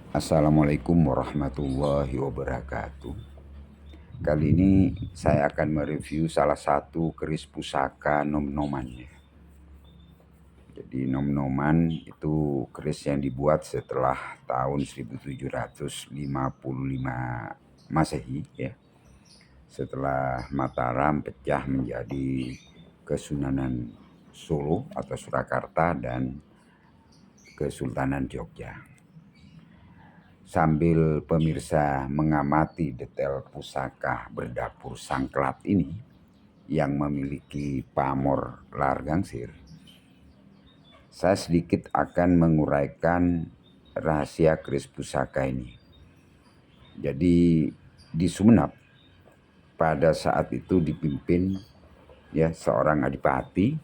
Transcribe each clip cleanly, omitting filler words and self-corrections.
Assalamualaikum warahmatullahi wabarakatuh. Kali ini saya akan mereview salah satu keris pusaka nom-nomannya. Jadi nom-noman itu keris yang dibuat setelah tahun 1755 Masehi ya. Setelah Mataram pecah menjadi Kesunanan Solo atau Surakarta dan Kesultanan Jogja. Sambil pemirsa mengamati detail pusaka berdapur sangklat ini yang memiliki pamor largangsir, saya sedikit akan menguraikan rahasia keris pusaka ini. Jadi di Sumeneb pada saat itu dipimpin seorang adipati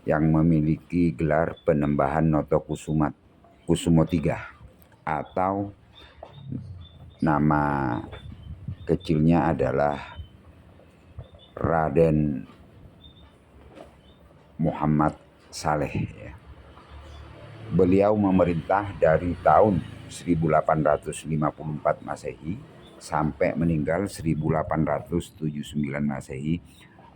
yang memiliki gelar Penembahan Notokusumo III atau nama kecilnya adalah Raden Muhammad Saleh ya. Beliau memerintah dari tahun 1854 Masehi sampai meninggal 1879 Masehi,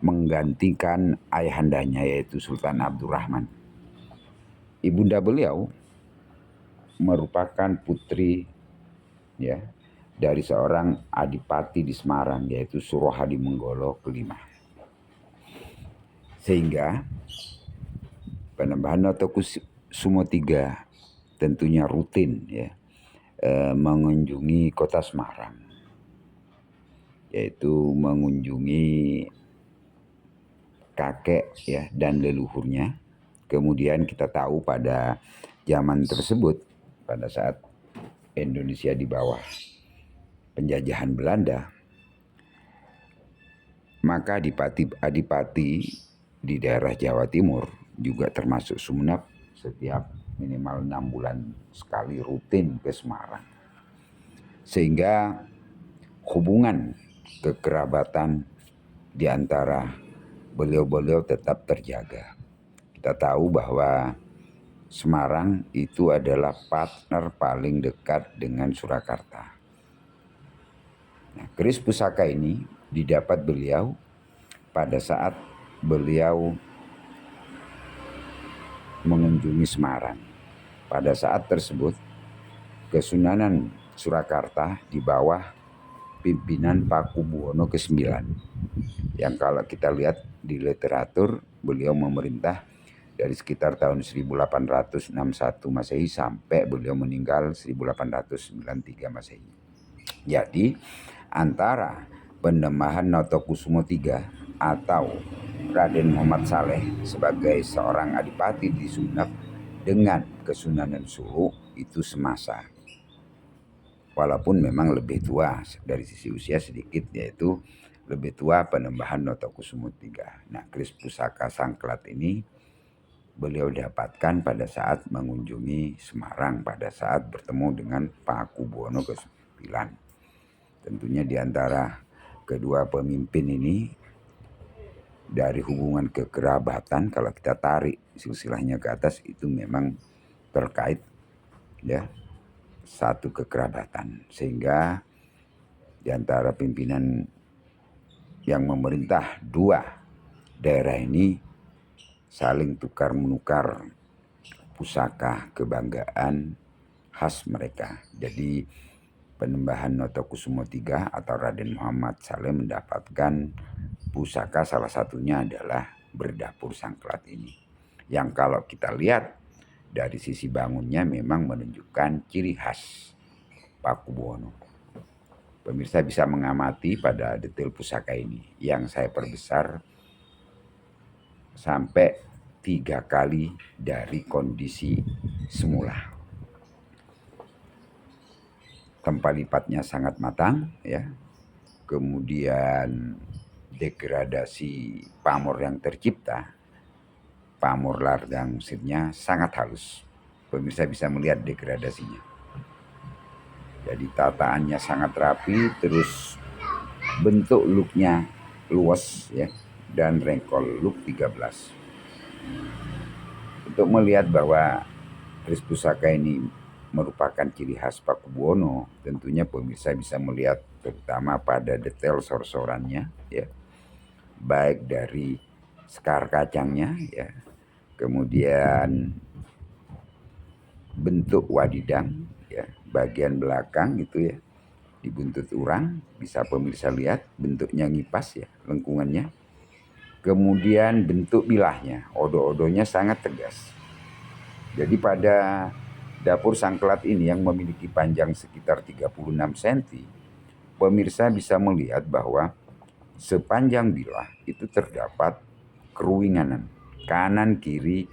menggantikan ayahandanya yaitu Sultan Abdurrahman. Ibunda beliau merupakan putri dari seorang adipati di Semarang yaitu Surohadi-Menggolo kelima. Sehingga Penembahan Notokusumo III tentunya rutin mengunjungi kota Semarang, yaitu mengunjungi kakek dan leluhurnya. Kemudian kita tahu pada zaman tersebut, pada saat Indonesia di bawah penjajahan Belanda, maka adipati di daerah Jawa Timur juga termasuk Sumeneb setiap minimal 6 bulan sekali rutin ke Semarang. Sehingga hubungan kekerabatan di antara beliau-beliau tetap terjaga. Kita tahu bahwa Semarang itu adalah partner paling dekat dengan Surakarta. Nah, keris pusaka ini didapat beliau pada saat beliau mengunjungi Semarang. Pada saat tersebut, Kesunanan Surakarta di bawah pimpinan Pakubuwono ke-9. Yang kalau kita lihat di literatur, beliau memerintah dari sekitar tahun 1861 Masehi sampai beliau meninggal 1893 Masehi. Jadi antara Penembahan Notokusumo III atau Raden Muhammad Saleh sebagai seorang adipati di Sumeneb dengan Kesunanan Solo itu semasa. Walaupun memang lebih tua dari sisi usia sedikit, yaitu lebih tua Penembahan Notokusumo III. Nah, keris pusaka sangklat ini beliau dapatkan pada saat mengunjungi Semarang, pada saat bertemu dengan Pakubuwono ke-9. Tentunya di antara kedua pemimpin ini, dari hubungan kekerabatan, kalau kita tarik silsilahnya ke atas, itu memang terkait satu kekerabatan. Sehingga di antara pimpinan yang memerintah dua daerah ini saling tukar menukar pusaka kebanggaan khas mereka. Jadi Penembahan Notokusumo III atau Raden Muhammad Saleh mendapatkan pusaka, salah satunya adalah berdapur sangklat ini, yang kalau kita lihat dari sisi bangunnya memang menunjukkan ciri khas Pakubuwono. Pemirsa bisa mengamati pada detail pusaka ini yang saya perbesar sampai 3 kali dari kondisi semula. Tempat lipatnya sangat matang Kemudian degradasi pamor yang tercipta, pamor largangsirnya sangat halus. Pemirsa bisa melihat degradasinya. Jadi tataannya sangat rapi, terus bentuk looknya luas dan rengkol look 13. Untuk melihat bahwa keris pusaka ini merupakan ciri khas Pakubuwono. Tentunya pemirsa bisa melihat terutama pada detail sorsorannya, ya, baik dari sekar kacangnya, ya, kemudian bentuk wadidang, ya, bagian belakang itu, ya, di buntut urang bisa pemirsa lihat bentuknya ngipas, ya, lengkungannya. Kemudian bentuk bilahnya, odo-odonya sangat tegas. Jadi pada dapur sangklat ini yang memiliki panjang sekitar 36 cm, pemirsa bisa melihat bahwa sepanjang bilah itu terdapat keruinganan kanan kiri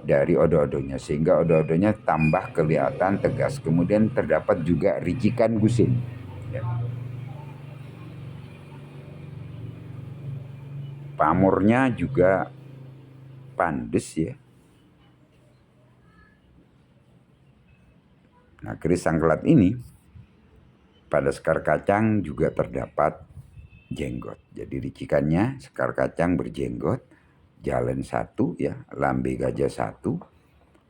dari odo-odonya, sehingga odo-odonya tambah kelihatan tegas. Kemudian terdapat juga ricikan gusin, ya. Pamornya juga pandes, ya. Nah, keris sangklat ini pada sekar kacang juga terdapat jenggot. Jadi ricikannya sekar kacang berjenggot, jalen satu, ya, lambe gajah satu,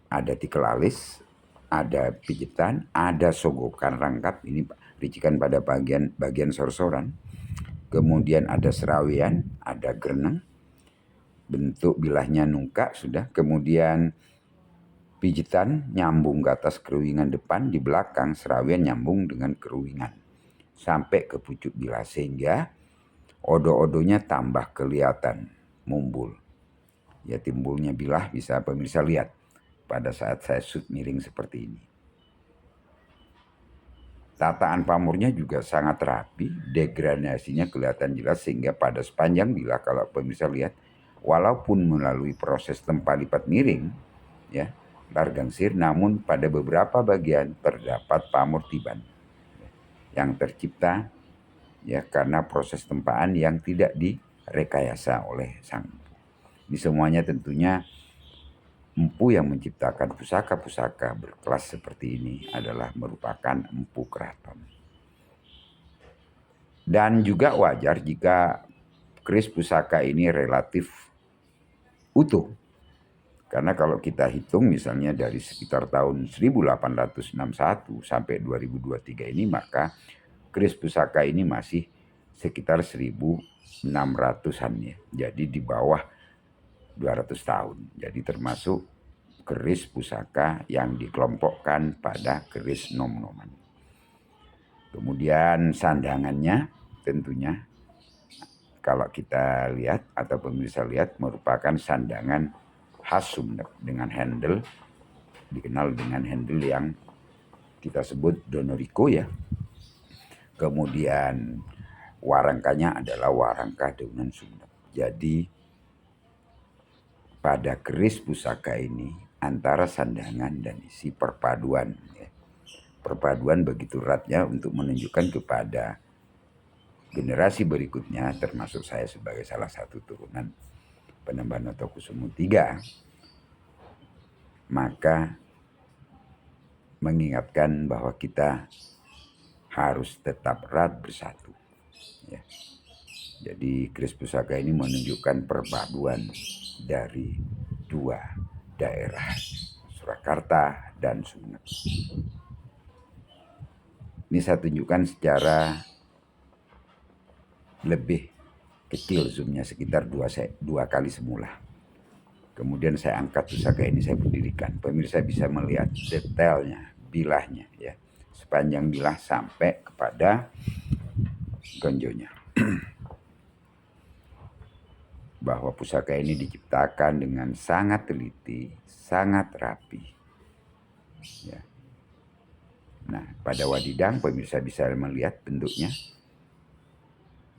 ada tikel alis, ada pijetan, ada sogokan rangkap, ini ricikan pada bagian sorsoran. Kemudian ada serawian, ada greneng, bentuk bilahnya nungka sudah. Kemudian pijitan nyambung ke atas keruingan depan, di belakang serawian nyambung dengan keruingan sampai ke pucuk bilah, sehingga odo-odonya tambah kelihatan mumbul. Ya, timbulnya bilah bisa pemirsa lihat pada saat saya shoot miring seperti ini. Tataan pamornya juga sangat rapi, degradasinya kelihatan jelas, sehingga pada sepanjang bilah kalau pemirsa lihat, walaupun melalui proses tempa lipat miring, ya, largangsir, namun pada beberapa bagian terdapat pamor tiban yang tercipta, ya, karena proses tempaan yang tidak direkayasa oleh sang empu. Ini semuanya tentunya empu yang menciptakan pusaka-pusaka berkelas seperti ini adalah merupakan empu keraton. Dan juga wajar jika keris pusaka ini relatif utuh. Karena kalau kita hitung misalnya dari sekitar tahun 1861 sampai 2023 ini, maka keris pusaka ini masih sekitar 1600-an, ya. Jadi di bawah 200 tahun. Jadi termasuk keris pusaka yang dikelompokkan pada keris nom-noman. Kemudian sandangannya tentunya kalau kita lihat atau pemirsa lihat merupakan sandangan khas Sumeneb dengan handle, dikenal dengan handle yang kita sebut Donoriko, ya. Kemudian warangkanya adalah warangka daunan Sumeneb. Jadi pada keris pusaka ini antara sandangan dan isi perpaduan, ya. Perpaduan begitu eratnya untuk menunjukkan kepada generasi berikutnya, termasuk saya sebagai salah satu turunan Penembahan Notokusumo III, maka mengingatkan bahwa kita harus tetap erat bersatu, ya. Jadi keris pusaka ini menunjukkan perpaduan dari dua daerah, Surakarta dan Sumeneb. Ini saya tunjukkan secara lebih kecil zoomnya, sekitar dua kali semula. Kemudian saya angkat pusaka ini, saya berdirikan. Pemirsa bisa melihat detailnya, bilahnya, ya, sepanjang bilah sampai kepada gonjonya. Bahwa pusaka ini diciptakan dengan sangat teliti, sangat rapi, ya. Nah, pada wadidang pemirsa bisa melihat bentuknya,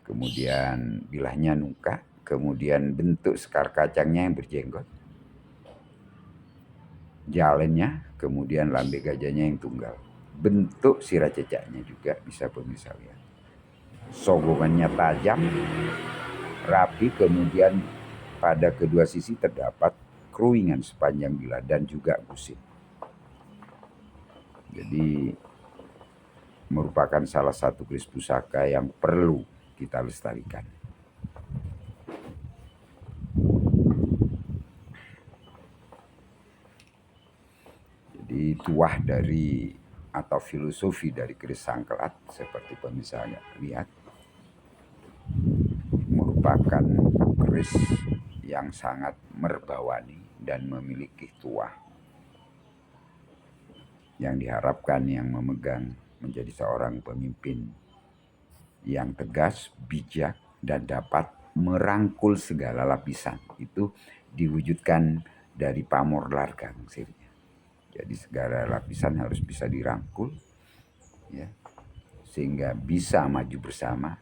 kemudian bilahnya nungka, kemudian bentuk sekar kacangnya yang berjenggot, jalannya, kemudian lambe gajahnya yang tunggal, bentuk sirah cecaknya juga bisa pemirsa lihat, sogongannya tajam, rapi, kemudian pada kedua sisi terdapat keruingan sepanjang bilah dan juga gusit. Jadi merupakan salah satu keris pusaka yang perlu kita lestarikan. Jadi tuah dari atau filosofi dari keris Sangkelat seperti pemirsa lihat, merupakan keris yang sangat merbawani dan memiliki tuah yang diharapkan yang memegang menjadi seorang pemimpin yang tegas, bijak, dan dapat merangkul segala lapisan. Itu diwujudkan dari pamor largang. Jadi segala lapisan harus bisa dirangkul, ya, sehingga bisa maju bersama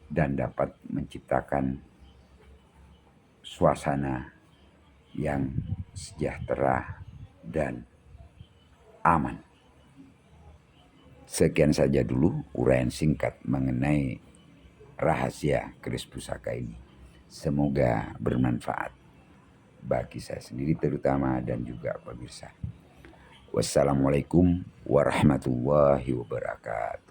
dan dapat menciptakan suasana yang sejahtera dan aman. Sekian saja dulu uraian singkat mengenai rahasia keris pusaka ini. Semoga bermanfaat bagi saya sendiri terutama dan juga pemirsa. Wassalamualaikum warahmatullahi wabarakatuh.